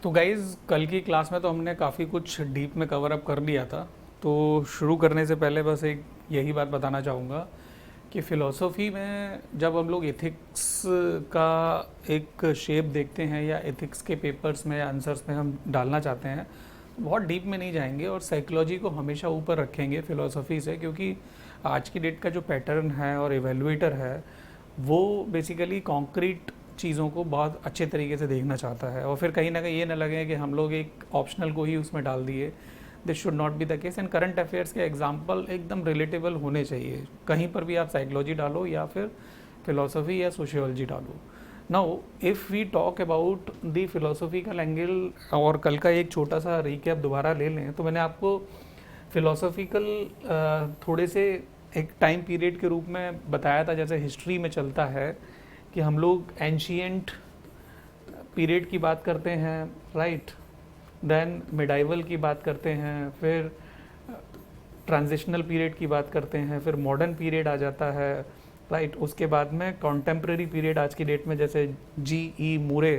तो गाइज़ कल की क्लास में तो हमने काफ़ी कुछ डीप में कवर अप कर लिया था। तो शुरू करने से पहले बस एक यही बात बताना चाहूँगा कि फ़िलॉसफ़ी में जब हम लोग एथिक्स का एक शेप देखते हैं या एथिक्स के पेपर्स में या आंसर्स में हम डालना चाहते हैं, तो बहुत डीप में नहीं जाएंगे और साइकोलॉजी को हमेशा ऊपर रखेंगे फ़िलॉसफ़ी से, क्योंकि आज की डेट का जो पैटर्न है और एवेलुएटर है वो बेसिकली कॉन्क्रीट चीज़ों को बहुत अच्छे तरीके से देखना चाहता है, और फिर कहीं ना कहीं ये ना लगे कि हम लोग एक ऑप्शनल को ही उसमें डाल दिए। This should not be the case. And current affairs के एग्जाम्पल एकदम रिलेटेबल होने चाहिए, कहीं पर भी आप साइकोलॉजी डालो या फिर फिलोसफी या सोशियोलॉजी डालो। Now if we talk about the philosophical angle, और कल का एक छोटा सा रिकैप दोबारा ले लें तो मैंने आपको फिलोसफिकल थोड़े से एक टाइम पीरियड के रूप में बताया था, जैसे हिस्ट्री में चलता है कि हम लोग एंशियंट पीरियड की बात करते हैं, राइट, देन मिडाइवल की बात करते हैं, फिर ट्रांजिशनल पीरियड की बात करते हैं, फिर मॉडर्न पीरियड आ जाता है, राइट। उसके बाद में कॉन्टेम्प्रेरी पीरियड आज की डेट में जैसे जी मूरे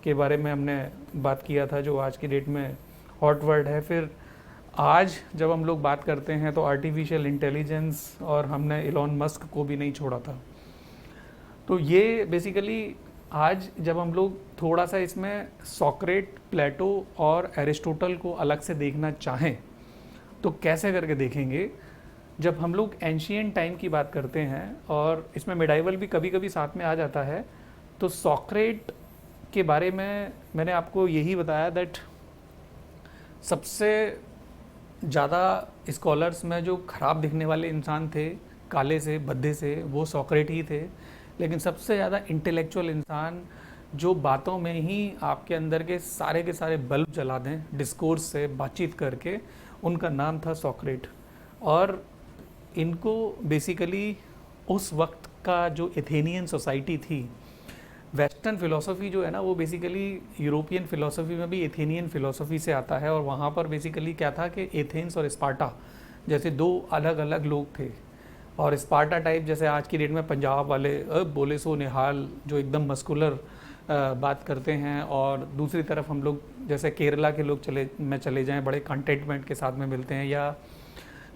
के बारे में हमने बात किया था, जो आज की डेट में हॉट वर्ड है। फिर आज जब हम लोग बात करते हैं तो आर्टिफिशियल इंटेलिजेंस, और हमने इलॉन मस्क को भी नहीं छोड़ा था। तो ये बेसिकली आज जब हम लोग थोड़ा सा इसमें सॉक्रेट, प्लेटो और एरिस्टोटल को अलग से देखना चाहें तो कैसे करके देखेंगे। जब हम लोग एंशियंट टाइम की बात करते हैं, और इसमें मिडाइवल भी कभी कभी साथ में आ जाता है, तो सॉक्रेट के बारे में मैंने आपको यही बताया दैट सबसे ज़्यादा स्कॉलर्स में जो ख़राब दिखने वाले इंसान थे, काले से भद्दे से, वो सॉक्रेट ही थे। लेकिन सबसे ज़्यादा इंटेलेक्चुअल इंसान जो बातों में ही आपके अंदर के सारे बल्ब जला दें डिस्कोर्स से, बातचीत करके, उनका नाम था सॉक्रेट। और इनको बेसिकली उस वक्त का जो एथेनियन सोसाइटी थी, वेस्टर्न फ़िलोसफी जो है ना, वो बेसिकली यूरोपियन फ़िलोसफी में भी एथेनियन फ़िलोसफी से आता है। और वहाँ पर बेसिकली क्या था कि एथेंस और स्पार्टा जैसे दो अलग अलग लोग थे। और स्पार्टा टाइप जैसे आज की डेट में पंजाब वाले बोले सो निहाल, जो एकदम मस्कुलर बात करते हैं, और दूसरी तरफ हम लोग जैसे केरला के लोग चले जाएं, बड़े कंटेंटमेंट के साथ में मिलते हैं, या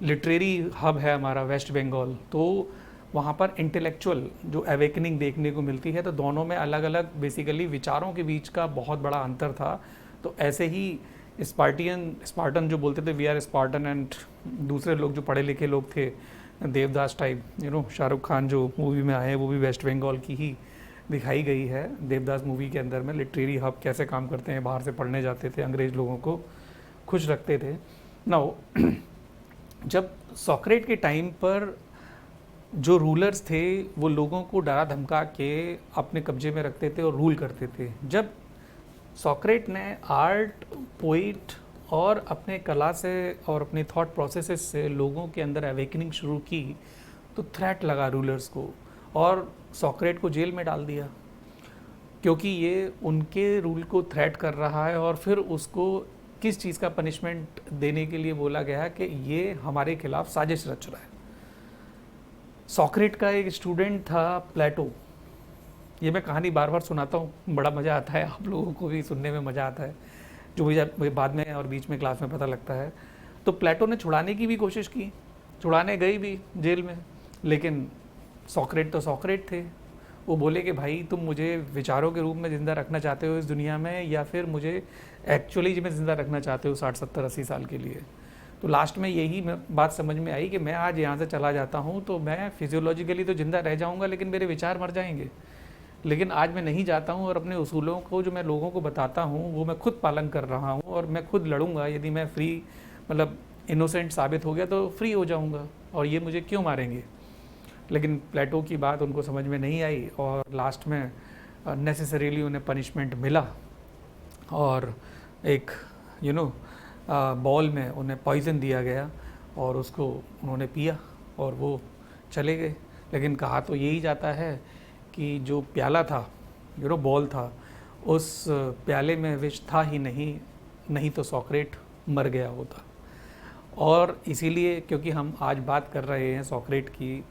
लिटरेरी हब है हमारा वेस्ट बंगाल, तो वहाँ पर इंटेलेक्चुअल जो अवेकनिंग देखने को मिलती है। तो दोनों में अलग अलग बेसिकली विचारों के बीच का बहुत बड़ा अंतर था। तो ऐसे ही स्पार्टन जो बोलते थे वी आर स्पार्टन, एंड दूसरे लोग जो पढ़े लिखे लोग थे, देवदास टाइप, शाहरुख खान जो मूवी में आए वो भी वेस्ट बंगाल की ही दिखाई गई है। देवदास मूवी के अंदर में लिटरेरी हब कैसे काम करते हैं, बाहर से पढ़ने जाते थे, अंग्रेज लोगों को खुश रखते थे। नाउ जब सॉक्रेट के टाइम पर जो रूलर्स थे वो लोगों को डरा धमका के अपने कब्जे में रखते थे और रूल करते थे। जब सॉक्रेट ने आर्ट, पोइट और अपने कला से और अपने थॉट प्रोसेसेस से लोगों के अंदर अवेकनिंग शुरू की, तो थ्रेट लगा रूलर्स को, और सॉक्रेट को जेल में डाल दिया, क्योंकि ये उनके रूल को थ्रेट कर रहा है। और फिर उसको किस चीज़ का पनिशमेंट देने के लिए बोला गया कि ये हमारे खिलाफ साजिश रच रहा है। सॉक्रेट का एक स्टूडेंट था प्लेटो। ये मैं कहानी बार बार सुनाता हूँ, बड़ा मज़ा आता है, आप लोगों को भी सुनने में मज़ा आता है, जो मुझे बाद में और बीच में क्लास में पता लगता है। तो प्लेटो ने छुड़ाने की भी कोशिश की, छुड़ाने गई भी जेल में, लेकिन सॉक्रेट तो सॉक्रेट थे। वो बोले कि भाई तुम मुझे विचारों के रूप में ज़िंदा रखना चाहते हो इस दुनिया में, या फिर मुझे एक्चुअली में ज़िंदा रखना चाहते हो 60 70 80 साल के लिए। तो लास्ट में यही बात समझ में आई कि मैं आज यहाँ से चला जाता हूँ तो मैं फिजियोलॉजिकली तो ज़िंदा रह जाऊँगा, लेकिन मेरे विचार मर जाएंगे। लेकिन आज मैं नहीं जाता हूँ, और अपने उसूलों को जो मैं लोगों को बताता हूँ वो मैं खुद पालन कर रहा हूँ, और मैं खुद लड़ूंगा। यदि मैं फ्री मतलब इनोसेंट साबित हो गया तो फ्री हो जाऊँगा, और ये मुझे क्यों मारेंगे। लेकिन प्लेटो की बात उनको समझ में नहीं आई, और लास्ट में नेसेसरीली उन्हें पनिशमेंट मिला, और एक बॉल में उन्हें पॉइज़न दिया गया, और उसको उन्होंने पिया और वो चले गए। लेकिन कहा तो यही जाता है कि जो प्याला था, बॉल था, उस प्याले में विष था ही नहीं तो सॉक्रेट मर गया होता। और इसीलिए क्योंकि हम आज बात कर रहे हैं सॉक्रेट की,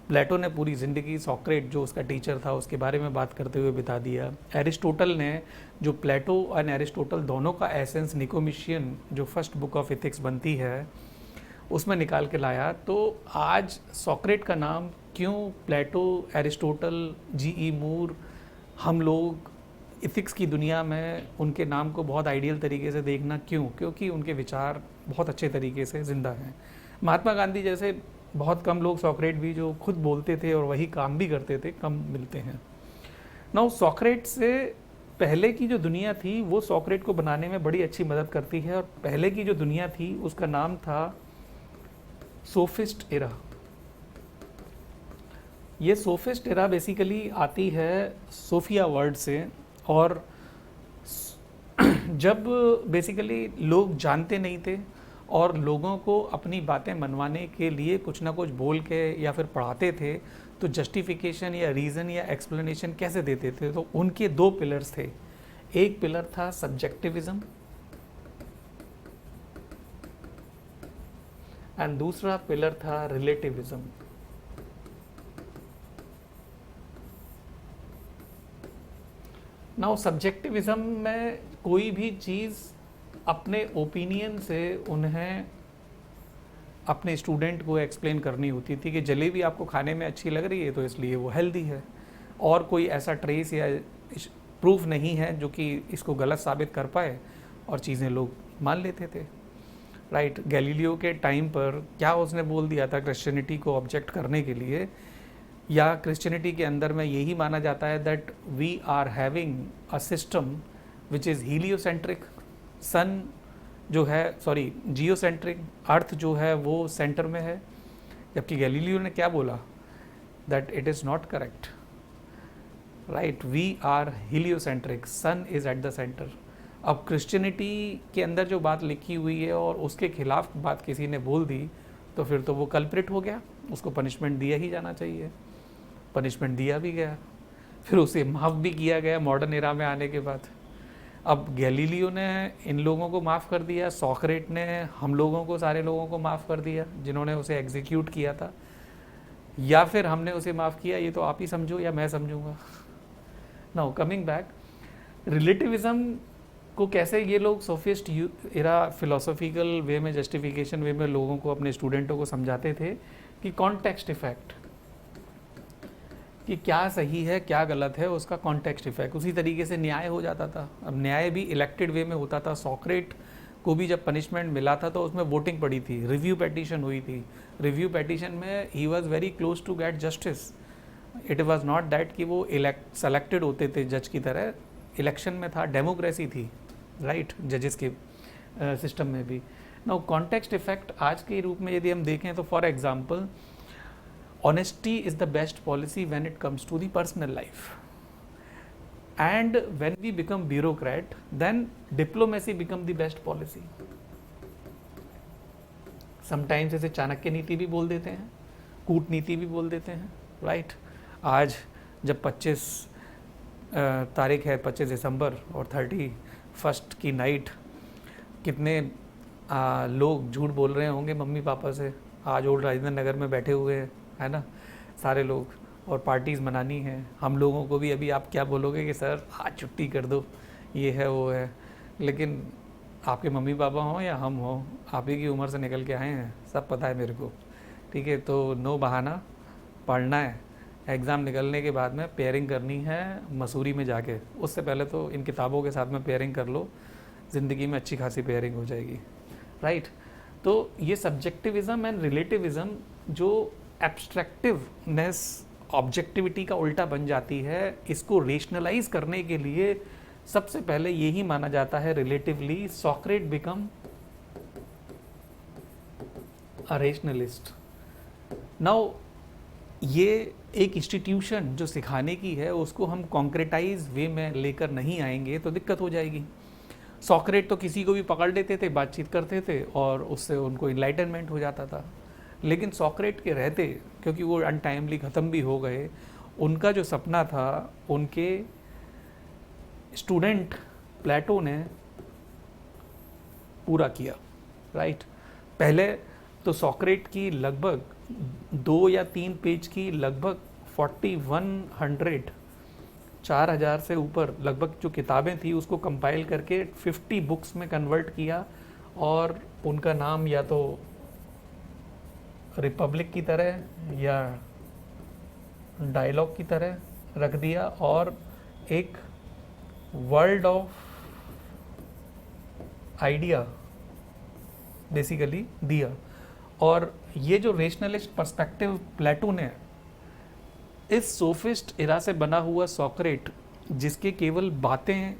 प्लेटो ने पूरी ज़िंदगी सॉक्रेट जो उसका टीचर था उसके बारे में बात करते हुए बिता दिया। एरिस्टोटल ने, जो प्लेटो और एरिस्टोटल दोनों का एसेंस निकोमिशियन जो फर्स्ट बुक ऑफ एथिक्स बनती है उसमें निकाल के लाया। तो आज सॉक्रेट का नाम क्यों प्लेटो, एरिस्टोटल, जी.ई. मूर, हम लोग इथिक्स की दुनिया में उनके नाम को बहुत आइडियल तरीके से देखना क्यों? क्योंकि उनके विचार बहुत अच्छे तरीके से ज़िंदा हैं। महात्मा गांधी जैसे बहुत कम लोग, सॉक्रेट भी, जो खुद बोलते थे और वही काम भी करते थे, कम मिलते हैं। नाउ सॉक्रेट से पहले की जो दुनिया थी वो सॉक्रेट को बनाने में बड़ी अच्छी मदद करती है, और पहले की जो दुनिया थी उसका नाम था सोफिस्ट एरा। ये सोफिस्ट एरा बेसिकली आती है सोफिया वर्ड से, और जब बेसिकली लोग जानते नहीं थे और लोगों को अपनी बातें मनवाने के लिए कुछ ना कुछ बोल के या फिर पढ़ाते थे, तो जस्टिफिकेशन या रीज़न या एक्सप्लेनेशन कैसे देते थे? तो उनके दो पिलर्स थे। एक पिलर था सब्जेक्टिविज्म एंड दूसरा पिलर था रिलेटिविज्म। नाउ सब्जेक्टिविज्म में कोई भी चीज़ अपने ओपिनियन से उन्हें अपने स्टूडेंट को एक्सप्लेन करनी होती थी कि जलेबी आपको खाने में अच्छी लग रही है तो इसलिए वो हेल्दी है, और कोई ऐसा ट्रेस या प्रूफ नहीं है जो कि इसको गलत साबित कर पाए, और चीज़ें लोग मान लेते थे। राइट, गैलीलियो के टाइम पर क्या उसने बोल दिया था क्रिश्चियनिटी को ऑब्जेक्ट करने के लिए, या क्रिश्चियनिटी के अंदर में यही माना जाता है that we are having a system which is heliocentric, sun जो है, सॉरी जियोसेंट्रिक, अर्थ जो है वो सेंटर में है। जबकि गैलीलियो ने क्या बोला? That it is not correct. Right, we are heliocentric, sun is at the centre. अब क्रिश्चियनिटी के अंदर जो बात लिखी हुई है और उसके खिलाफ बात किसी ने बोल दी तो फिर तो वो कल्प्रिट हो गया, उसको पनिशमेंट दिया ही जाना चाहिए। पनिशमेंट दिया भी गया, फिर उसे माफ़ भी किया गया मॉडर्न एरा में आने के बाद। अब गैलीलियो ने इन लोगों को माफ़ कर दिया, सॉक्रेट ने हम लोगों को, सारे लोगों को माफ़ कर दिया जिन्होंने उसे एग्जीक्यूट किया था, या फिर हमने उसे माफ़ किया, ये तो आप ही समझो या मैं समझूंगा। नाउ कमिंग बैक, रिलेटिविज्म को कैसे ये लोग सोफिस्ट एरा फिलोसॉफिकल वे में, जस्टिफिकेशन वे में लोगों को, अपने स्टूडेंटों को समझाते थे कि कॉन्टेक्स्ट इफेक्ट, कि क्या सही है क्या गलत है, उसका कॉन्टेक्स्ट इफेक्ट। उसी तरीके से न्याय हो जाता था। अब न्याय भी इलेक्टेड वे में होता था। सॉक्रेट को भी जब पनिशमेंट मिला था तो उसमें वोटिंग पड़ी थी, रिव्यू पेटिशन हुई थी। रिव्यू पेटिशन में ही was very close to get justice. It was not that कि वो सेलेक्टेड होते थे जज की तरह, इलेक्शन में था, डेमोक्रेसी थी, राइट, जजेस के सिस्टम में भी। नाउ कॉन्टेक्स्ट इफेक्ट आज के रूप में यदि हम देखें तो for example, honesty is the best policy when it comes to the personal life, and when we become bureaucrat then diplomacy become the best policy. sometimes इसे चाणक्य नीति भी बोल देते हैं, कूटनीति भी बोल देते हैं, राइट। आज जब 25 तारीख है, 25 दिसंबर, और 31 की नाइट, कितने लोग झूठ बोल रहे होंगे मम्मी पापा से, आज ओल्ड राजेंद्र नगर में बैठे हुए हैं, है ना, सारे लोग, और पार्टीज़ मनानी है। हम लोगों को भी अभी आप क्या बोलोगे कि सर आज छुट्टी कर दो, ये है वो है, लेकिन आपके मम्मी पापा हों या हम हों, आप ही की उम्र से निकल के आए हैं, सब पता है मेरे को, ठीक है। तो नो बहाना, पढ़ना है, एग्ज़ाम निकलने के बाद में पेयरिंग करनी है मसूरी में जाके, उससे पहले तो इन किताबों के साथ में पेयरिंग कर लो, ज़िंदगी में अच्छी खासी पेयरिंग हो जाएगी, राइट। तो ये सब्जेक्टिविज़म एंड रिलेटिविज़म जो एब्स्ट्रैक्टिवनेस ऑब्जेक्टिविटी का उल्टा बन जाती है, इसको रेशनलाइज करने के लिए सबसे पहले यही माना जाता है relatively सॉक्रेट become a rationalist. Now ये एक इंस्टीट्यूशन जो सिखाने की है उसको हम कॉन्क्रेटाइज वे में लेकर नहीं आएंगे तो दिक्कत हो जाएगी। सॉक्रेट तो किसी को भी पकड़ लेते थे, बातचीत करते थे और उससे उनको इनलाइटनमेंट हो जाता था, लेकिन सॉक्रेट के रहते, क्योंकि वो अनटाइमली ख़त्म भी हो गए, उनका जो सपना था उनके स्टूडेंट प्लेटो ने पूरा किया, राइट। पहले तो सॉक्रेट की लगभग 2 या 3 पेज की लगभग 4,000 से ऊपर लगभग जो किताबें थी उसको कंपाइल करके 50 बुक्स में कन्वर्ट किया, और उनका नाम या तो रिपब्लिक की तरह या डायलॉग की तरह रख दिया, और एक वर्ल्ड ऑफ आइडिया बेसिकली दिया। और ये जो रेशनलिस्ट पर्सपेक्टिव प्लेटो ने, इस सोफिस्ट इरा से बना हुआ सॉक्रेट, जिसके केवल बातें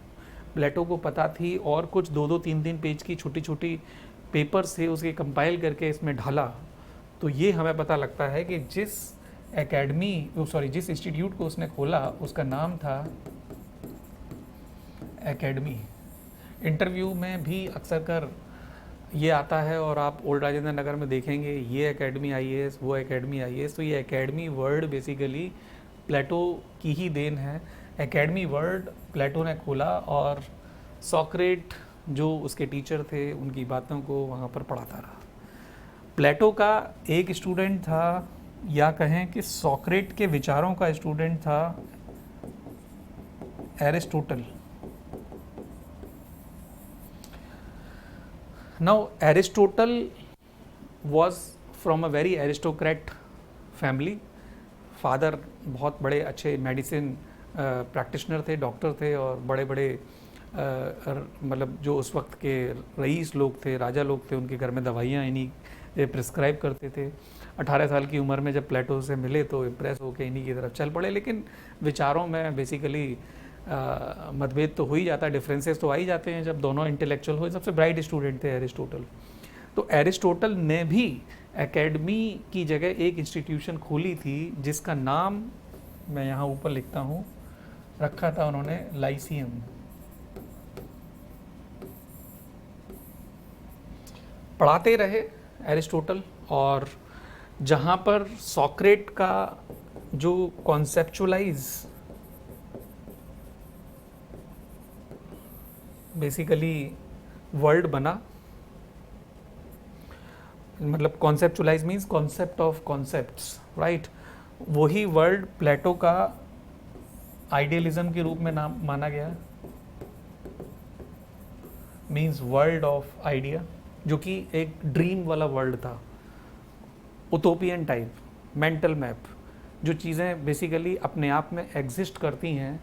प्लेटो को पता थी और कुछ 2-2, 3-3 पेज की छोटी छोटी पेपर्स थे उसके कंपाइल करके इसमें ढाला, तो ये हमें पता लगता है कि जिस जिस इंस्टीट्यूट को उसने खोला उसका नाम था एकेडमी। इंटरव्यू में भी अक्सर कर ये आता है, और आप ओल्ड राजेंद्र नगर में देखेंगे ये एकेडमी आईएएस, वो एकेडमी आईएएस। तो ये एकेडमी वर्ड बेसिकली प्लेटो की ही देन है। एकेडमी वर्ड प्लेटो ने खोला और सॉक्रेट जो उसके टीचर थे उनकी बातों को वहाँ पर पढ़ाता रहा। प्लेटो का एक स्टूडेंट था, या कहें कि सॉक्रेट के विचारों का स्टूडेंट था Aristotle. Now Aristotle was from a very aristocrat family. Father बहुत बड़े अच्छे मेडिसिन प्रैक्टिशनर थे, डॉक्टर थे, और बड़े बड़े मतलब जो उस वक्त के रईस लोग थे, राजा लोग थे, उनके घर में दवाइयाँ इन्हीं प्रिस्क्राइब करते थे। 18 साल की उम्र में जब प्लेटो से मिले तो इम्प्रेस होकर इन्हीं की तरफ चल पड़े, लेकिन विचारों में बेसिकली मतभेद तो हो ही जाता है, डिफरेंसेस तो आ ही जाते हैं जब दोनों इंटेलेक्चुअल हो। सबसे ब्राइट स्टूडेंट थे एरिस्टोटल। तो एरिस्टोटल ने भी एकेडमी की जगह एक इंस्टीट्यूशन खोली थी जिसका नाम मैं यहाँ ऊपर लिखता हूँ, रखा था उन्होंने लाइसियम। पढ़ाते रहे एरिस्टोटल, और जहाँ पर सॉक्रेट का जो कॉन्सेप्चुअलाइज बेसिकली वर्ल्ड बना, मतलब conceptualise means concept of concepts, right. वही वर्ल्ड प्लेटो का आइडियलिज्म के रूप में नाम माना गया, मीन्स वर्ल्ड ऑफ आइडिया, जो कि एक ड्रीम वाला वर्ल्ड था, उटोपियन टाइप, मेंटल मैप। जो चीज़ें बेसिकली अपने आप में एग्जिस्ट करती हैं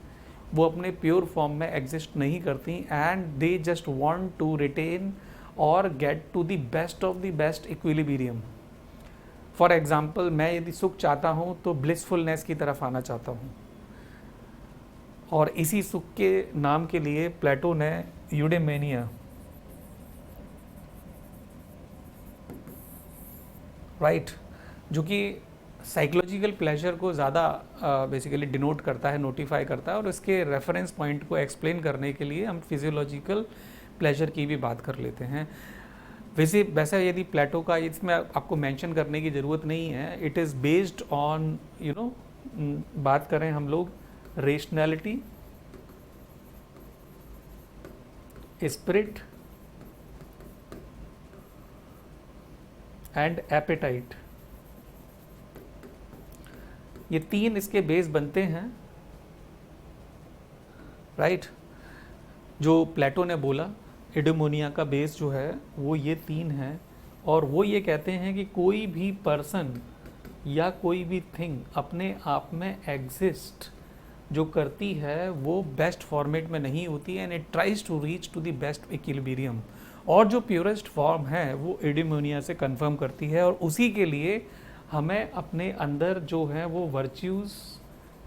वो अपने प्योर फॉर्म में एग्जिस्ट नहीं करती, and they just want to retain और get to the best of the best equilibrium. For example, मैं यदि सुख चाहता हूँ तो ब्लिसफुलनेस की तरफ आना चाहता हूँ, और इसी सुख के नाम के लिए प्लेटो ने यूडेमेनिया, राइट, जो कि साइकोलॉजिकल प्लेजर को ज़्यादा बेसिकली डिनोट करता है, नोटिफाई करता है, और इसके रेफरेंस पॉइंट को एक्सप्लेन करने के लिए हम फिजियोलॉजिकल प्लेजर की भी बात कर लेते हैं। वैसे यदि प्लेटो का इसमें आपको मेंशन करने की ज़रूरत नहीं है, इट इज़ बेस्ड ऑन बात करें हम लोग रेशनैलिटी, स्पिरिट एंड एपेटाइट। ये 3 इसके बेस बनते हैं, राइट। जो प्लेटो ने बोला इडोमोनिया का बेस जो है वो ये 3 है, और वो ये कहते हैं कि कोई भी पर्सन या कोई भी थिंग अपने आप में एग्जिस्ट जो करती है वो बेस्ट फॉर्मेट में नहीं होती है, and it tries to reach to the best equilibrium, और जो प्योरेस्ट फॉर्म है वो इडोमोनिया से कंफर्म करती है, और उसी के लिए हमें अपने अंदर जो है वो वर्च्यूज़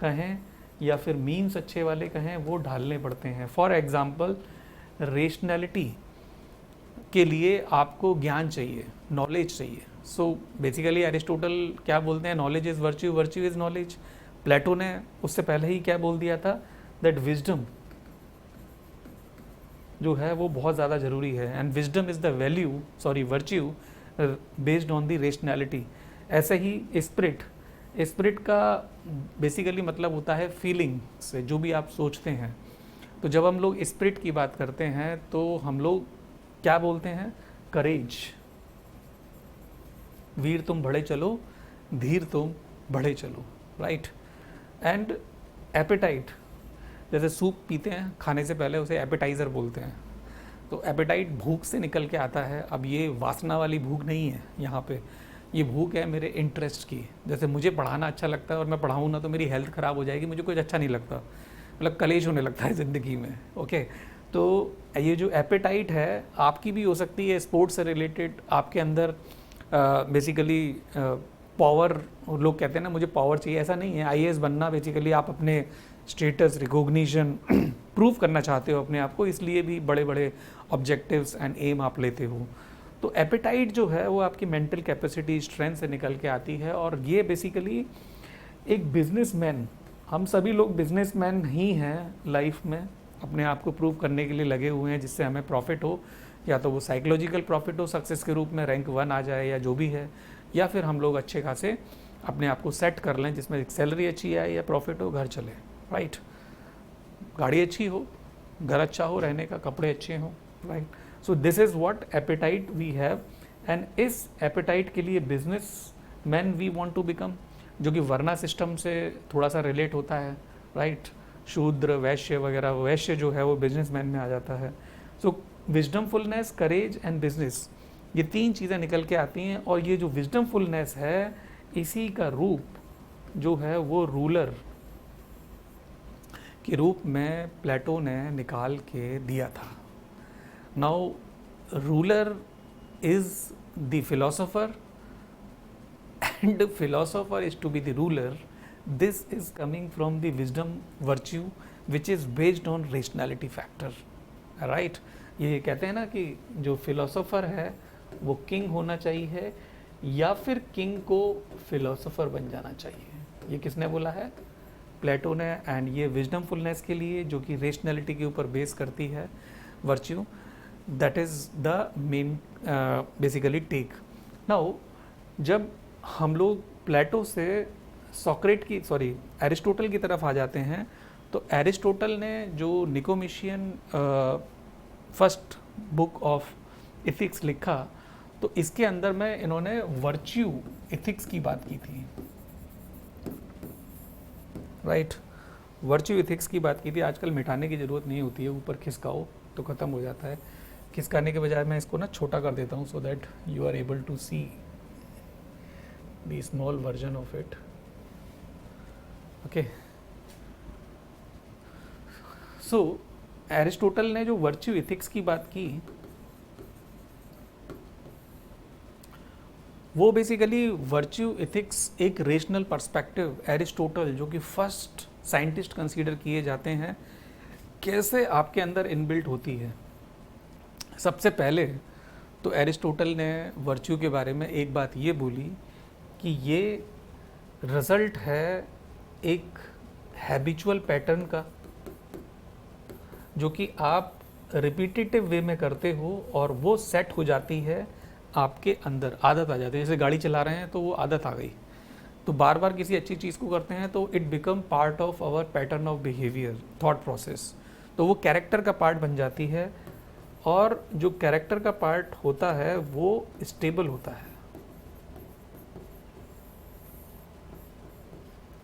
कहें या फिर मीन्स अच्छे वाले कहें वो ढालने पड़ते हैं। फॉर एग्ज़ाम्पल, रेशनैलिटी के लिए आपको ज्ञान चाहिए, नॉलेज चाहिए। सो बेसिकली एरिस्टोटल क्या बोलते हैं, knowledge is virtue, virtue is knowledge. Plato ने उससे पहले ही क्या बोल दिया था, दैट विजडम जो है वो बहुत ज़्यादा ज़रूरी है, and wisdom is the virtue based on the rationality. ऐसे ही स्पिरिट का बेसिकली मतलब होता है फीलिंग से, जो भी आप सोचते हैं। तो जब हम लोग स्पिरिट की बात करते हैं तो हम लोग क्या बोलते हैं, करेज, वीर तुम बढ़े चलो, धीर तुम बढ़े चलो, राइट। एंड एपेटाइट, जैसे सूप पीते हैं खाने से पहले उसे एपेटाइज़र बोलते हैं, तो एपेटाइट भूख से निकल के आता है। अब ये वासना वाली भूख नहीं है यहाँ पे, ये भूख है मेरे इंटरेस्ट की। जैसे मुझे पढ़ाना अच्छा लगता है और मैं पढ़ाऊँ ना तो मेरी हेल्थ ख़राब हो जाएगी, मुझे कुछ अच्छा नहीं लगता, मतलब कलेश होने लगता है ज़िंदगी में, ओके। तो ये जो एपेटाइट है आपकी भी हो सकती है स्पोर्ट्स से रिलेटेड, आपके अंदर बेसिकली पावर, लोग कहते हैं ना मुझे पावर चाहिए, ऐसा नहीं है। आईएएस बनना बेसिकली आप अपने स्टेटस रिकॉग्निशन प्रूव करना चाहते हो अपने आप को, इसलिए भी बड़े बड़े ऑब्जेक्टिव्स एंड एम आप लेते हो। तो एपेटाइट जो है वो आपकी मेंटल कैपेसिटी स्ट्रेंथ से निकल के आती है, और ये बेसिकली एक बिजनेसमैन, हम सभी लोग बिजनेसमैन ही हैं लाइफ में, अपने आप को प्रूव करने के लिए लगे हुए हैं जिससे हमें प्रॉफिट हो, या तो वो साइकोलॉजिकल प्रॉफिट हो सक्सेस के रूप में, रैंक 1 आ जाए या जो भी है, या फिर हम लोग अच्छे खासे अपने आप को सेट कर लें जिसमें एक सैलरी अच्छी आए या प्रॉफिट हो, घर चले, राइट। गाड़ी अच्छी हो, घर अच्छा हो रहने का, कपड़े अच्छे हों, right. So this is what appetite we have, and इस एपेटाइट के लिए businessman we want to become, जो कि वर्ना सिस्टम से थोड़ा सा रिलेट होता है, राइट। शूद्र, वैश्य वगैरह, वैश्य जो है वो बिजनेसमैन में आ जाता है। सो विजडमफुलनेस, करेज एंड बिजनेस, ये 3 चीज़ें निकल के आती हैं, और ये जो विजडमफुलनेस है इसी का रूप जो है वो रूलर के रूप में प्लेटो ने निकाल के दिया था। Now ruler is the philosopher and philosopher is to be the ruler. This is coming from the wisdom virtue which is based on rationality factor, right. ये कहते हैं ना कि जो फिलोसोफर है वो किंग होना चाहिए या फिर किंग को फिलोसोफर बन जाना चाहिए। ये किसने बोला है? प्लेटो ने। एंड ये विजडमफुलनेस के लिए जो कि रेशनैलिटी के ऊपर बेस करती है virtue, that is the main basically take. Now जब हम लोग प्लेटो से एरिस्टोटल की तरफ आ जाते हैं, तो एरिस्टोटल ने जो निकोमेशियन फर्स्ट बुक ऑफ इथिक्स लिखा, तो इसके अंदर में इन्होंने वर्च्यू इथिक्स की बात की थी, राइट। वर्च्यू इथिक्स की बात की थी। आजकल मिटाने की ज़रूरत नहीं होती है, ऊपर खिसकाओ तो ख़त्म हो जाता है। खिसकाने के बजाय मैं इसको ना छोटा कर देता हूँ, so that you are able to see the small version of it, okay. So Aristotle ने जो वर्च्यू इथिक्स की बात की, वो बेसिकली वर्च्यू इथिक्स एक रेशनल पर्सपेक्टिव, एरिस्टोटल जो कि फर्स्ट साइंटिस्ट कंसीडर किए जाते हैं, कैसे आपके अंदर इनबिल्ट होती है। सबसे पहले तो एरिस्टोटल ने वर्च्यू के बारे में एक बात ये बोली कि ये रिजल्ट है एक हैबिचुअल पैटर्न का, जो कि आप रिपीटेटिव वे में करते हो और वो सेट हो जाती है आपके अंदर, आदत आ जाती है। जैसे गाड़ी चला रहे हैं तो वो आदत आ गई, तो बार बार किसी अच्छी चीज़ को करते हैं तो it become part of our pattern of behaviour, thought process, तो वो कैरेक्टर का पार्ट बन जाती है। और जो कैरेक्टर का पार्ट होता है वो स्टेबल होता है।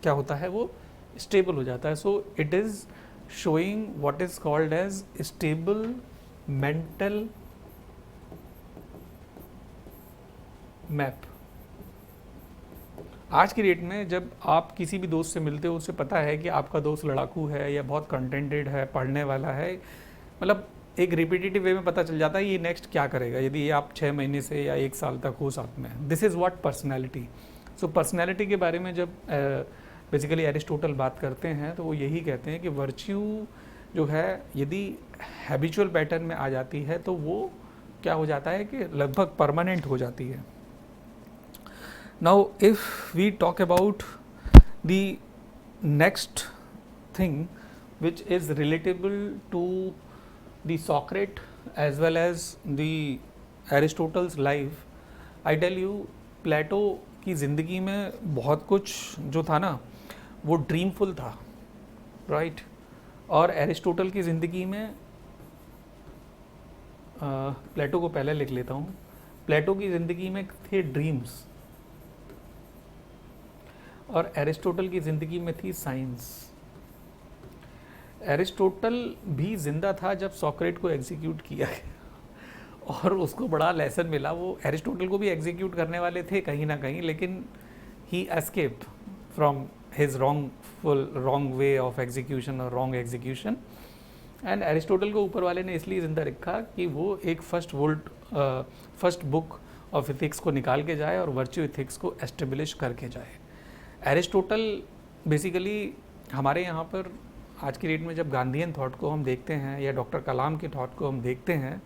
क्या होता है? वो स्टेबल हो जाता है। So it is showing what is called as stable mental map. आज की डेट में जब आप किसी भी दोस्त से मिलते हो, उससे पता है कि आपका दोस्त लड़ाकू है या बहुत कंटेंटेड है, पढ़ने वाला है, मतलब एक रिपीटेटिव वे में पता चल जाता है ये नेक्स्ट क्या करेगा, यदि ये आप 6 महीने से या 1 साल तक हो साथ में। This is what personality. So personality के बारे में जब बेसिकली एरिस्टोटल बात करते हैं तो वो यही कहते हैं कि वर्च्यू जो है यदि हैबिचुअल पैटर्न में आ जाती है तो वो क्या हो जाता है कि लगभग परमानेंट हो जाती है। Now if we talk about the next thing which is relatable to the Socrates as well as the Aristotle's life, I tell you प्लेटो की ज़िंदगी में बहुत कुछ जो था ना वो ड्रीमफुल था, राइट। और एरिस्टोटल की ज़िंदगी में प्लेटो को पहले लिख लेता हूँ। प्लेटो की ज़िंदगी में थे ड्रीम्स, और एरिस्टोटल की ज़िंदगी में थी साइंस। एरिस्टोटल भी जिंदा था जब सॉक्रेट को एग्जीक्यूट किया गया और उसको बड़ा लेसन मिला। वो एरिस्टोटल को भी एग्जीक्यूट करने वाले थे कहीं ना कहीं, लेकिन he escaped from his wrong way of execution और रॉन्ग एग्जीक्यूशन। एंड एरिस्टोटल को ऊपर वाले ने इसलिए ज़िंदा रखा कि वो एक फर्स्ट बुक ऑफ इथिक्स को निकाल के जाए और वर्च्यू इथिक्स को एस्टेब्लिश करके जाए। एरिस्टोटल बेसिकली हमारे यहाँ पर आज की डेट में जब गांधीयन थॉट को हम देखते हैं या डॉक्टर कलाम के थॉट को हम देखते हैं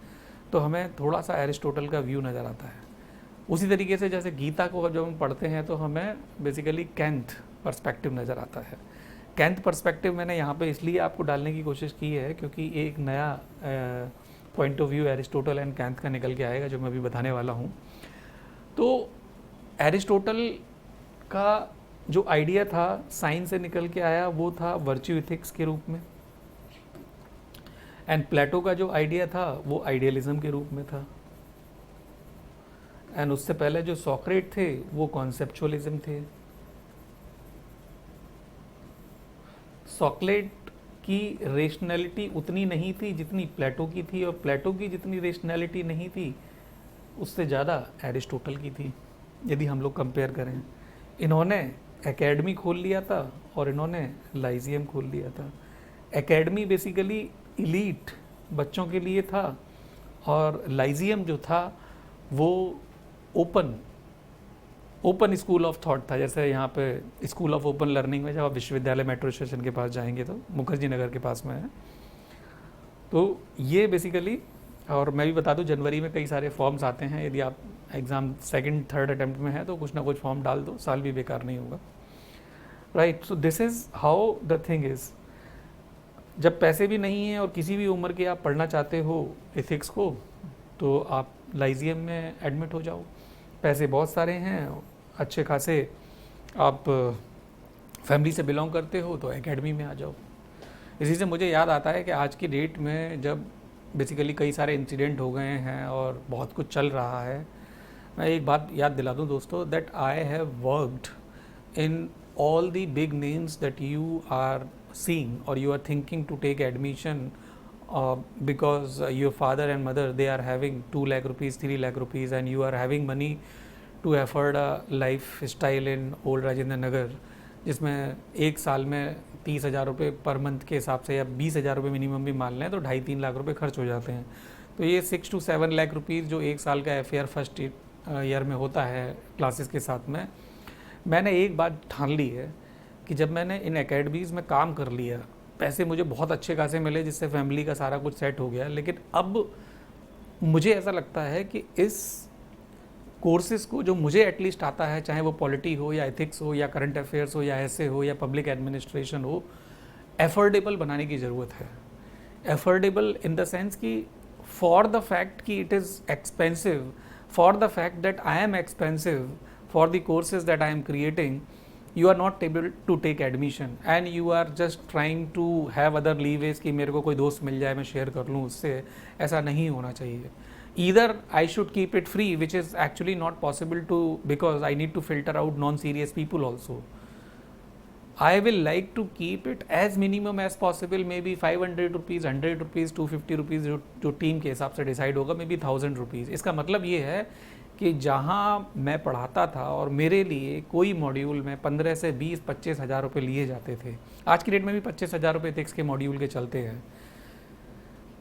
तो हमें थोड़ा सा एरिस्टोटल का व्यू नज़र आता है। उसी तरीके से जैसे गीता को जब हम पढ़ते हैं तो हमें बेसिकली कैंथ पर्सपेक्टिव नज़र आता है। कैंथ पर्सपेक्टिव मैंने यहाँ पे इसलिए आपको डालने की कोशिश की है क्योंकि एक नया point of view Aristotle and Kant का निकल के आएगा जो मैं अभी बताने वाला हूँ। तो एरिस्टोटल का जो आइडिया था साइंस से निकल के आया वो था वर्च्यू इथिक्स के रूप में, एंड प्लेटो का जो आइडिया था वो आइडियलिज्म के रूप में था, एंड उससे पहले जो सॉक्रेट थे वो कॉन्सेप्चुअलिज्म थे। सॉक्रेट की रेशनैलिटी उतनी नहीं थी जितनी प्लेटो की थी, और प्लेटो की जितनी रेशनैलिटी नहीं थी उससे ज़्यादा एरिस्टोटल की थी यदि हम लोग कंपेयर करें। इन्होंने एकेडमी खोल लिया था और इन्होंने लाइजियम खोल लिया था। एकेडमी बेसिकली इलीट बच्चों के लिए था और लाइजियम जो था वो ओपन स्कूल ऑफ थॉट था। जैसे यहाँ पे स्कूल ऑफ ओपन लर्निंग में जब आप विश्वविद्यालय मेट्रो स्टेशन के पास जाएंगे तो मुखर्जी नगर के पास में है। तो ये बेसिकली, और मैं भी बता दूं जनवरी में कई सारे फॉर्म्स आते हैं, यदि आप एग्ज़ाम सेकंड थर्ड अटेम्प्ट में है तो कुछ ना कुछ फॉर्म डाल दो, साल भी बेकार नहीं होगा। Right, so this is how the thing is. जब पैसे भी नहीं हैं और किसी भी उम्र के आप पढ़ना चाहते हो इथिक्स को तो आप लाइजियम में एडमिट हो जाओ। पैसे बहुत सारे हैं, अच्छे खासे आप फैमिली से बिलोंग करते हो तो एकेडमी में आ जाओ। इसी से मुझे याद आता है कि आज की डेट में जब बेसिकली कई सारे इंसिडेंट हो गए हैं और बहुत कुछ चल रहा है, मैं एक बात याद दिला दूं दोस्तों, that I have worked in all the big names that you are seeing or you are thinking to take admission because your father and mother they are having 2 lakh rupees 3 lakh rupees and you are having money to afford a lifestyle in old Rajendra Nagar, जिसमें एक साल में 30,000 रुपये per month के हिसाब से या 20,000 रुपये मिनिमम भी मान लें तो 2.5-3 लाख रुपए खर्च हो जाते हैं। तो ये 6 to 7 लाख रुपीज़ जो एक साल का एफेयर फर्स्ट ईयर में होता है क्लासेस के साथ में, मैंने एक बात ठान ली है कि जब मैंने इन एकेडमीज़ में काम कर लिया, पैसे मुझे बहुत अच्छे खासे मिले जिससे फैमिली का सारा कुछ सेट हो गया, लेकिन अब मुझे ऐसा लगता है कि इस कोर्सेज़ को जो मुझे एटलीस्ट आता है, चाहे वो पॉलिटी हो या एथिक्स हो या करंट अफेयर्स हो या ऐसे हो या पब्लिक एडमिनिस्ट्रेशन हो, एफोर्डेबल बनाने की ज़रूरत है। एफोर्डेबल इन द सेंस कि फॉर द फैक्ट कि it is expensive, for the fact that I am expensive for the courses that I am creating, you are not able to take admission and you are just trying to have other leeways कि मेरे को कोई दोस्त मिल जाए मैं share कर लूँ उससे। ऐसा नहीं होना चाहिए। Either I should keep it free, which is actually not possible to, because I need to filter out non-serious people also. I will like to keep it as minimum as possible, maybe 500 rupees, 100 rupees, 250 rupees जो team के हिसाब से decide होगा, may be 1000 rupees। इसका मतलब ये है कि जहाँ मैं पढ़ाता था और मेरे लिए कोई मॉड्यूल में 15 से 20-25 हज़ार रुपये लिए जाते थे, आज की डेट में भी 25,000 रुपये एथिक्स के मॉड्यूल के चलते हैं।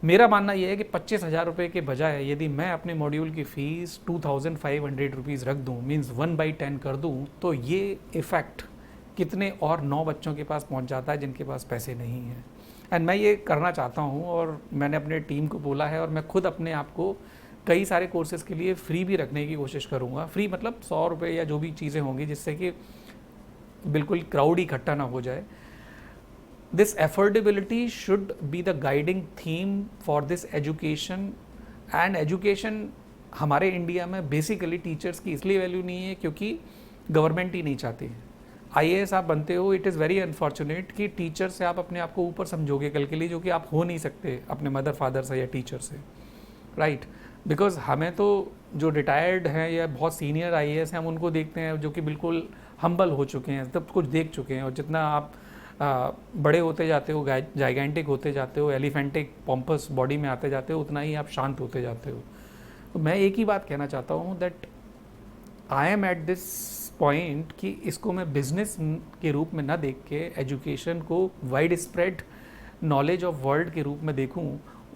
मेरा मानना यह है कि 25,000 रुपये के बजाय यदि मैं अपने मॉड्यूल की फ़ीस 2500 रुपीज़ रख दूँ, मीन्स 1/10 कर दूँ, तो ये इफ़ेक्ट कितने और 9 बच्चों के पास पहुँच जाता है जिनके पास पैसे नहीं हैं। एंड मैं ये करना चाहता हूँ और मैंने अपने टीम को बोला है और मैं खुद अपने आप को कई सारे कोर्सेज़ के लिए फ्री भी रखने की कोशिश करूँगा। फ्री मतलब 100 रुपये या जो भी चीज़ें होंगी जिससे कि बिल्कुल क्राउड इकट्ठा ना हो जाए। This affordability should be the guiding theme for this education. And education हमारे इंडिया में बेसिकली टीचर्स की इसलिए वैल्यू नहीं है क्योंकि गवर्नमेंट ही नहीं चाहती। IAS आप बनते हो, इट इज़ वेरी अनफॉर्चुनेट कि टीचर से आप अपने आप को ऊपर समझोगे कल के लिए, जो कि आप हो नहीं सकते अपने मदर फादर से या टीचर से, राइट। बिकॉज हमें तो जो रिटायर्ड हैं या बहुत सीनियर IAS हैं हम उनको देखते हैं जो कि बिल्कुल हम्बल हो चुके हैं, सब कुछ देख चुके हैं, और जितना आप बड़े होते जाते हो, जाइगेंटिक होते जाते हो, एलिफेंटिक पॉम्पस बॉडी में आते जाते हो, उतना ही आप शांत होते जाते हो। तो मैं एक ही बात कहना चाहता हूँ that I am at this point कि इसको मैं बिजनेस के रूप में ना देख के एजुकेशन को wide spread knowledge of world के रूप में देखूं,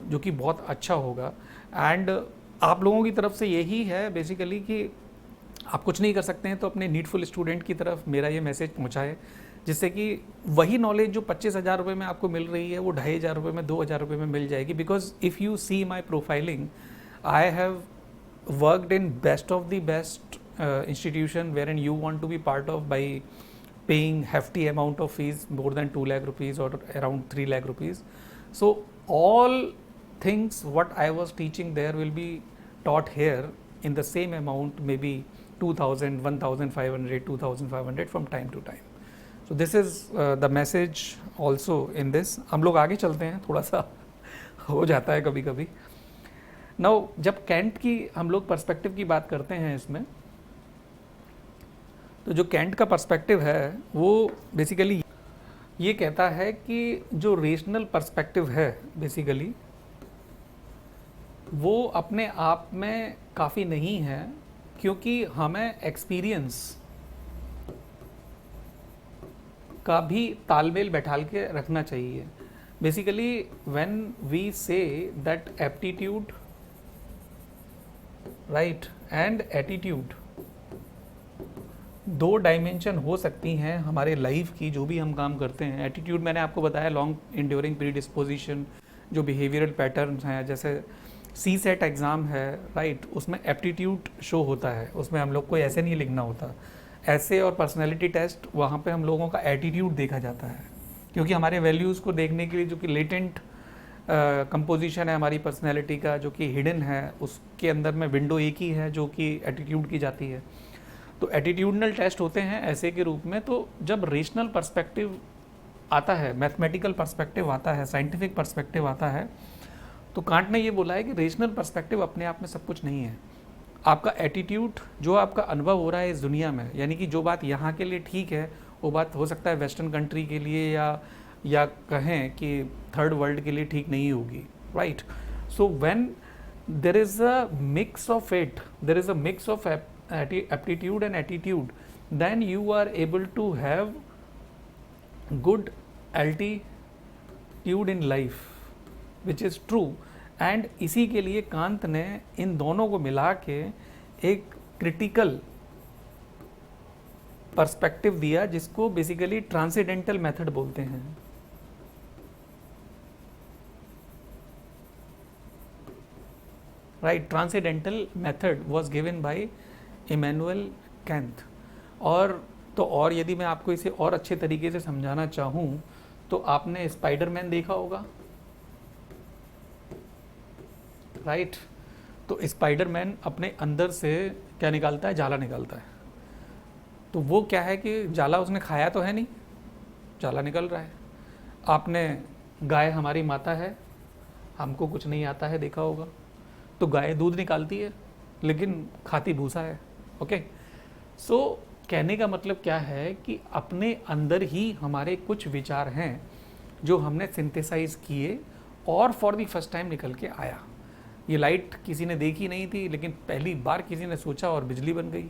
जो कि बहुत अच्छा होगा। एंड आप लोगों की तरफ से यही है बेसिकली कि आप कुछ नहीं कर सकते हैं तो अपने नीडफुल स्टूडेंट की तरफ मेरा ये मैसेज पहुंचाए, जिससे कि वही नॉलेज जो 25,000 रुपये में आपको मिल रही है वो 2,500 रुपये में, 2,000 रुपये में मिल जाएगी। Because if you see my profiling, I have worked in best of the best institution wherein you want to be part of by paying hefty amount of fees, more than 2 lakh rupees or around 3 lakh rupees. So all things what I was teaching there will be taught here in the same amount, maybe 2,000, 1,500, 2,500 from time to time. So this is the message also in this. हम लोग आगे चलते हैं, थोड़ा सा हो जाता है कभी कभी। Now जब कैंट की हम लोग पर्सपेक्टिव की बात करते हैं इसमें, तो जो कैंट का पर्सपेक्टिव है वो बेसिकली ये कहता है कि जो रेशनल पर्सपेक्टिव है बेसिकली वो अपने आप में काफ़ी नहीं है, क्योंकि हमें एक्सपीरियंस का भी तालमेल बैठाल के रखना चाहिए। Basically when we say that aptitude right and attitude, दो डायमेंशन हो सकती हैं हमारे लाइफ की जो भी हम काम करते हैं। एटीट्यूड मैंने आपको बताया, लॉन्ग इंड्योरिंग प्रीडिस्पोजिशन, जो बिहेवियरल पैटर्न्स हैं, जैसे सी सेट एग्ज़ाम है राइट, उसमें एप्टीट्यूड शो होता है, उसमें हम लोग को ऐसे नहीं लिखना होता। ऐसे और पर्सनैलिटी टेस्ट, वहाँ पे हम लोगों का एटीट्यूड देखा जाता है, क्योंकि हमारे वैल्यूज़ को देखने के लिए जो कि लेटेंट कंपोजिशन है हमारी पर्सनैलिटी का, जो कि हिडन है, उसके अंदर में विंडो एक ही है जो कि एटीट्यूड की जाती है। तो एटीट्यूडनल टेस्ट होते हैं ऐसे के रूप में। तो जब रेशनल पर्सपेक्टिव आता है, मैथमेटिकल पर्सपेक्टिव आता है, साइंटिफिक पर्सपेक्टिव आता है, तो कांट ने ये बोला है कि रेशनल पर्सपेक्टिव अपने आप में सब कुछ नहीं है। आपका एटीट्यूड, जो आपका अनुभव हो रहा है इस दुनिया में, यानी कि जो बात यहाँ के लिए ठीक है वो बात हो सकता है वेस्टर्न कंट्री के लिए या कहें कि थर्ड वर्ल्ड के लिए ठीक नहीं होगी, right. So when there is a mix of it, there is a mix of aptitude and attitude, then you are able to have good altitude in life, which is true. and इसी के लिए कांत ने इन दोनों को मिला के एक critical perspective दिया, जिसको बेसिकली ट्रांसेंडेंटल मेथड बोलते हैं। Right, transcendental method was given by Immanuel Kant. और यदि मैं आपको इसे और अच्छे तरीके से समझाना चाहूँ तो आपने स्पाइडरमैन देखा होगा, राइट। तो स्पाइडरमैन अपने अंदर से क्या निकालता है, जाला निकालता है। तो वो क्या है कि जाला उसने खाया तो है नहीं, जाला निकल रहा है। आपने गाय हमारी माता है, हमको कुछ नहीं आता है, देखा होगा। तो गाय दूध निकालती है लेकिन खाती भूसा है, ओके। सो कहने का मतलब क्या है कि अपने अंदर ही हमारे कुछ विचार हैं जो हमने सिंथेसाइज किए और फॉर द फर्स्ट टाइम निकल के आया। ये लाइट किसी ने देखी नहीं थी, लेकिन पहली बार किसी ने सोचा और बिजली बन गई।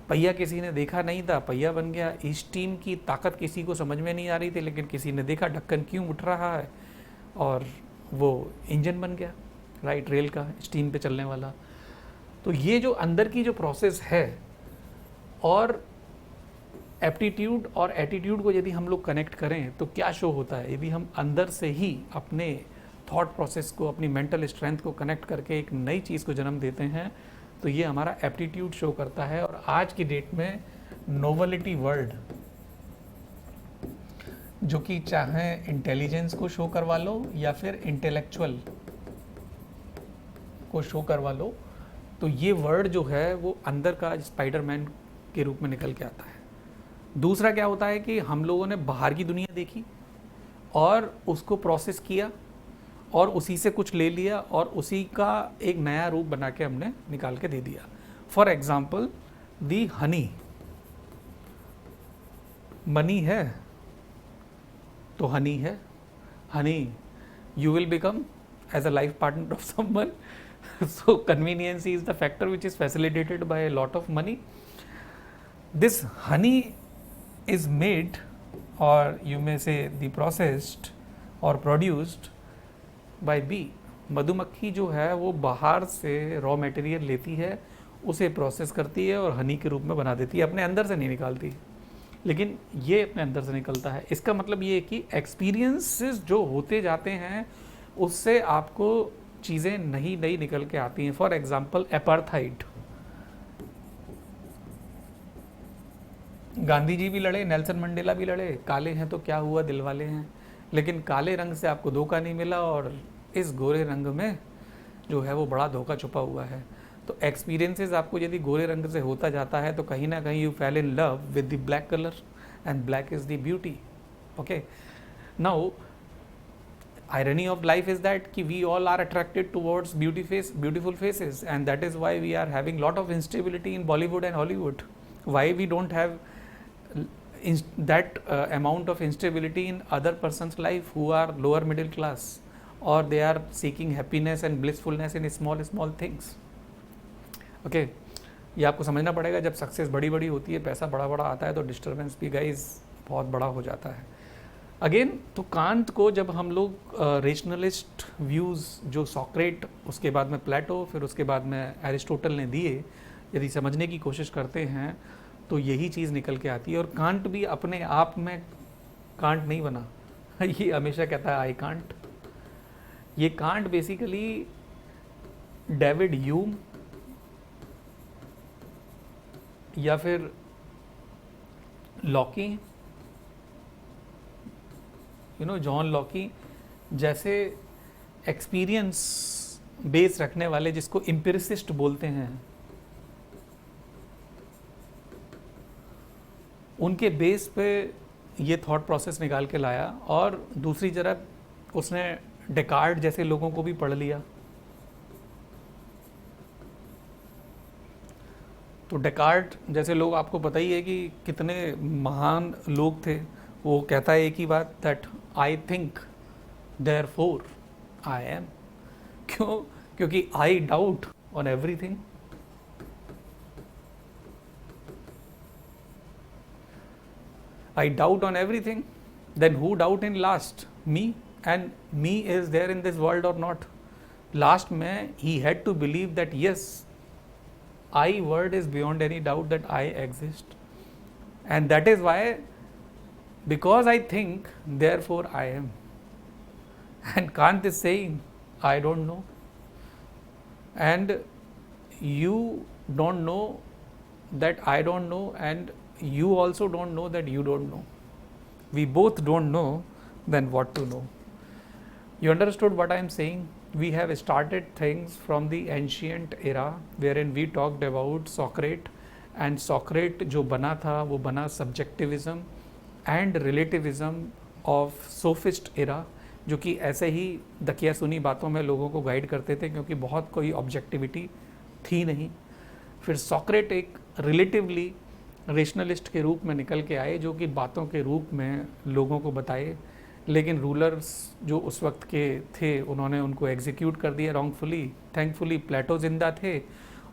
पहिया किसी ने देखा नहीं था, पहिया बन गया। स्टीम की ताकत किसी को समझ में नहीं आ रही थी, लेकिन किसी ने देखा ढक्कन क्यों उठ रहा है और वो इंजन बन गया, राइट, रेल का, स्टीम पे चलने वाला। तो ये जो अंदर की जो प्रोसेस है, और एप्टीट्यूड और एटीट्यूड को यदि हम लोग कनेक्ट करें तो क्या शो होता है, यदि हम अंदर से ही अपने थॉट प्रोसेस को, अपनी मेंटल स्ट्रेंथ को कनेक्ट करके एक नई चीज़ को जन्म देते हैं, तो ये हमारा एप्टीट्यूड शो करता है। और आज की डेट में नोवेलिटी वर्ल्ड, जो कि चाहे इंटेलिजेंस को शो करवा लो या फिर इंटेलेक्चुअल को शो करवा लो, तो ये वर्ड जो है वो अंदर का स्पाइडरमैन के रूप में निकल के आता है। दूसरा क्या होता है कि हम लोगों ने बाहर की दुनिया देखी और उसको प्रोसेस किया और उसी से कुछ ले लिया और उसी का एक नया रूप बना के हमने निकाल के दे दिया। For example the Honey, money है तो हनी है, Honey you will become as a life partner of someone. So convenience is the factor which is facilitated by a lot of money. This honey is made, or you may say the processed or produced by bee. मधुमक्खी जो है वो बाहर से raw material लेती है, उसे process करती है और हनी के रूप में बना देती है, अपने अंदर से नहीं निकालती, लेकिन ये अपने अंदर से निकलता है। इसका मतलब ये है कि एक्सपीरियंसेस जो होते जाते हैं उससे आपको चीज़ें नई नई निकल के आती हैं। For example apartheid, Gandhi ji भी लड़े, नेल्सन मंडेला भी लड़े, काले हैं तो क्या हुआ दिल वाले हैं, लेकिन काले रंग से आपको धोखा नहीं मिला और इस गोरे रंग में जो है वो बड़ा धोखा छुपा हुआ है। तो एक्सपीरियंसेस आपको यदि गोरे रंग से होता जाता है तो कहीं ना कहीं you fail in love with the black colour, and black is the beauty. Okay, now irony of life is that ki we all are attracted towards beautiful faces, and that is why we are having lot of instability in Bollywood and Hollywood. Why we don't have that amount of instability in other person's life who are lower middle class, or they are seeking happiness and blissfulness in small things. Okay, ये आपको समझना पड़ेगा। जब success बड़ी बड़ी होती है, पैसा बड़ा बड़ा आता है, तो डिस्टर्बेंस भी गाइस बहुत बड़ा हो जाता है। अगेन, तो कांट को जब हम लोग रेशनलिस्ट व्यूज़ जो सॉक्रेट, उसके बाद में प्लेटो, फिर उसके बाद में एरिस्टोटल ने दिए, यदि समझने की कोशिश करते हैं तो यही चीज़ निकल के आती है। और कांट भी अपने आप में कांट नहीं बना, ये हमेशा कहता है आई कांट। ये कांट बेसिकली डेविड ह्यूम या फिर लॉकी, जॉन लॉकी जैसे एक्सपीरियंस बेस रखने वाले, जिसको एम्पिरिसिस्ट बोलते हैं, उनके बेस पे ये थॉट प्रोसेस निकाल के लाया। और दूसरी तरफ उसने डेकार्ट जैसे लोगों को भी पढ़ लिया। तो डेकार्ट जैसे लोग, आपको पता ही है कि कितने महान लोग थे। वो कहता है एक ही बात, that I think therefore I am. क्यों? क्योंकि I doubt on everything. I doubt on everything, then who doubt in last? Me. And me is there in this world or not? Last में he had to believe that yes, I word is beyond any doubt that I exist, and that is why, because I think, therefore I am. And Kant is saying, I don't know, and you don't know that I don't know, and you also don't know that you don't know. We both don't know, then what to know? You understood what I am saying? We have started things from the ancient era wherein we talked about Socrates, and Socrates जो बना था वो बना subjectivism and relativism of sophist era, जो कि ऐसे ही दकिया सुनी बातों में लोगों को गाइड करते थे, क्योंकि बहुत कोई ऑब्जेक्टिविटी थी नहीं। फिर सॉक्रेट एक रिलेटिवली रेशनलिस्ट के रूप में निकल के आए, जो कि बातों के रूप में लोगों को बताए, लेकिन रूलर्स जो उस वक्त के थे उन्होंने उनको एग्जीक्यूट कर दिया रॉन्गफुली। थैंकफुली प्लेटो जिंदा थे,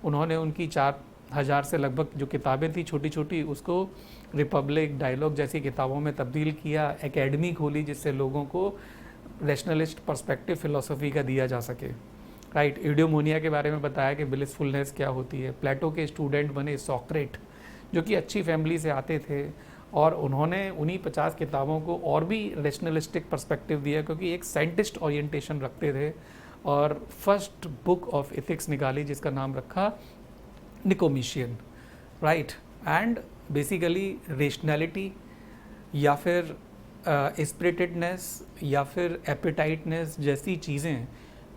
उन्होंने उनकी 4000 से लगभग जो किताबें थी छोटी छोटी, उसको रिपब्लिक, डायलॉग जैसी किताबों में तब्दील किया, एकेडमी खोली जिससे लोगों को रेशनलिस्ट पर्सपेक्टिव फिलोसफी का दिया जा सके। राइट, इडियोमोनिया के बारे में बताया कि ब्लिसफुलनेस क्या होती है। प्लेटो के स्टूडेंट बने सॉक्रेट, जो कि अच्छी फैमिली से आते थे, और उन्होंने उन्हीं 50 किताबों को और भी रेशनलिस्टिक पर्सपेक्टिव दिया, क्योंकि एक साइंटिस्ट ओरिएंटेशन रखते थे, और फर्स्ट बुक ऑफ एथिक्स निकाली जिसका नाम रखा निकोमिशियन। राइट, एंड बेसिकली रेशनैलिटी या फिर स्पिरिटेडनेस या फिर एपेटाइटनेस जैसी चीज़ें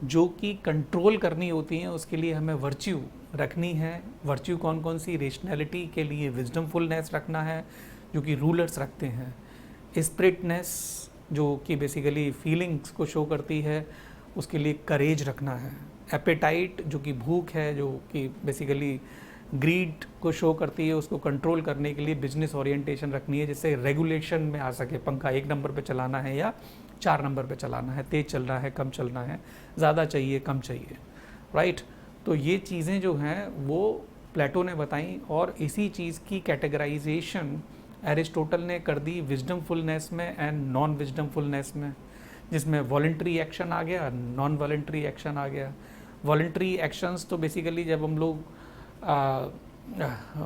जो कि कंट्रोल करनी होती हैं, उसके लिए हमें वर्च्यू रखनी है। वर्च्यू कौन कौन सी? रेशनैलिटी के लिए विजडमफुलनेस रखना है, जो कि रूलर्स रखते हैं। स्पिरिटनेस जो कि बेसिकली फीलिंग्स को शो करती है, उसके लिए करेज रखना है। एपेटाइट जो कि भूख है, जो कि बेसिकली ग्रीड को शो करती है, उसको कंट्रोल करने के लिए बिजनेस ओरिएंटेशन रखनी है, जिससे रेगुलेशन में आ सके। पंखा 1 नंबर पे चलाना है या 4 नंबर पे चलाना है, तेज़ चलना है, कम चलना है, ज़्यादा चाहिए, कम चाहिए, राइट। तो ये चीज़ें जो हैं वो प्लेटो ने बताई, और इसी चीज़ की कैटेगराइजेशन एरिस्टोटल ने कर दी विजडमफुलनेस में एंड नॉन विजडमफुलनेस में, जिसमें वॉलंटरी एक्शन आ गया, नॉन वॉलंटरी एक्शन आ गया। वॉलंटरी एक्शंस तो बेसिकली जब हम लोग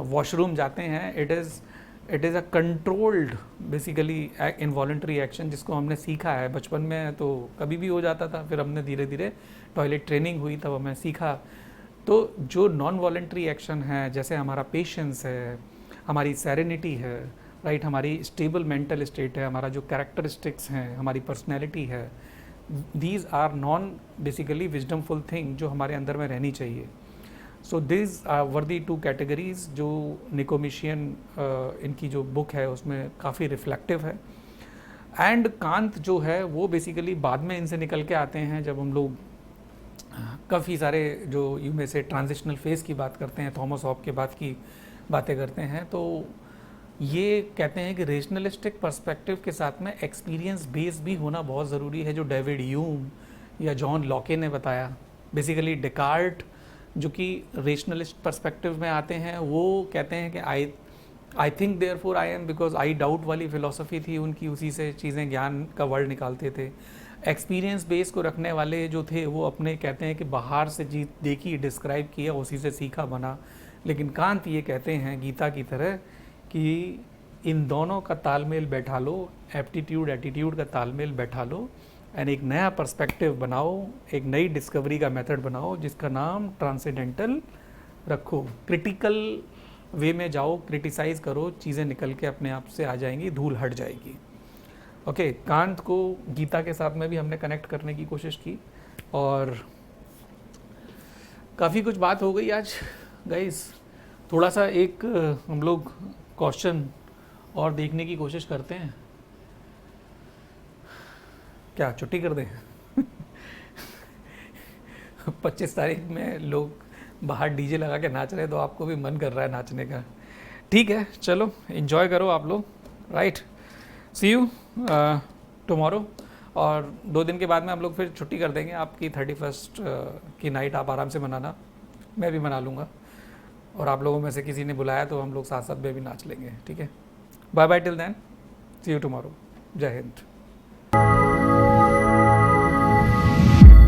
वॉशरूम जाते हैं, it is a controlled basically involuntary action, जिसको हमने सीखा है बचपन में, तो कभी भी हो जाता था, फिर हमने धीरे धीरे टॉयलेट ट्रेनिंग हुई तब हमें सीखा। तो जो नॉन वॉलंटरी एक्शन है, जैसे हमारा पेशेंस है, हमारी सेरेनिटी है, राइट, हमारी स्टेबल मेंटल स्टेट है, हमारा जो कैरेक्टरिस्टिक्स हैं, हमारी पर्सनैलिटी है, these are non basically wisdomful thing जो हमारे अंदर में रहनी चाहिए। So this are were the 2 categories जो निकोमिशियन इनकी जो बुक है उसमें काफ़ी रिफ्लेक्टिव है। एंड कांत जो है वो बेसिकली बाद में इनसे निकल के आते हैं, जब हम लोग काफ़ी सारे जो यू में से ट्रांजिशनल फेज़ की बात करते हैं, थॉमस हॉब के बाद की बातें करते हैं, तो ये कहते हैं कि रेशनलिस्टिक पर्सपेक्टिव के साथ में एक्सपीरियंस बेस भी होना बहुत ज़रूरी है, जो डेविड ह्यूम या जॉन लॉके ने बताया। बेसिकली डेकार्ट जो कि रेशनलिस्ट पर्सपेक्टिव में आते हैं, वो कहते हैं कि I think therefore I am, because I doubt वाली फिलॉसफी थी उनकी, उसी से चीज़ें ज्ञान का वर्ड निकालते थे। एक्सपीरियंस बेस को रखने वाले जो थे वो अपने कहते हैं कि बाहर से देखी, डिस्क्राइब किया, उसी से सीखा बना। लेकिन कांत ये कहते हैं गीता की तरह कि इन दोनों का तालमेल बैठा लो, एप्टीट्यूड एटीट्यूड का तालमेल बैठा लो, एंड एक नया पर्सपेक्टिव बनाओ, एक नई डिस्कवरी का मेथड बनाओ, जिसका नाम ट्रांसेंडेंटल रखो। क्रिटिकल वे में जाओ, क्रिटिसाइज़ करो, चीज़ें निकल के अपने आप से आ जाएंगी, धूल हट जाएगी। ओके, कांत को गीता के साथ में भी हमने कनेक्ट करने की कोशिश की, और काफ़ी कुछ बात हो गई आज गाइस। थोड़ा सा एक हम लोग क्वेश्चन और देखने की कोशिश करते हैं, क्या छुट्टी कर दें? 25 तारीख में लोग बाहर डीजे लगा के नाच रहे हैं, तो आपको भी मन कर रहा है नाचने का। ठीक है, चलो एंजॉय करो आप लोग, राइट। C you tomorrow. और 2 दिन के बाद में हम लोग फिर छुट्टी कर देंगे। आपकी 31st की नाइट आप आराम से मनाना, मैं भी मना लूँगा, और आप लोगों में से किसी ने बुलाया तो हम लोग साथ साथ में भी नाच लेंगे, ठीक है। Bye bye till then, see you tomorrow. जय हिंद।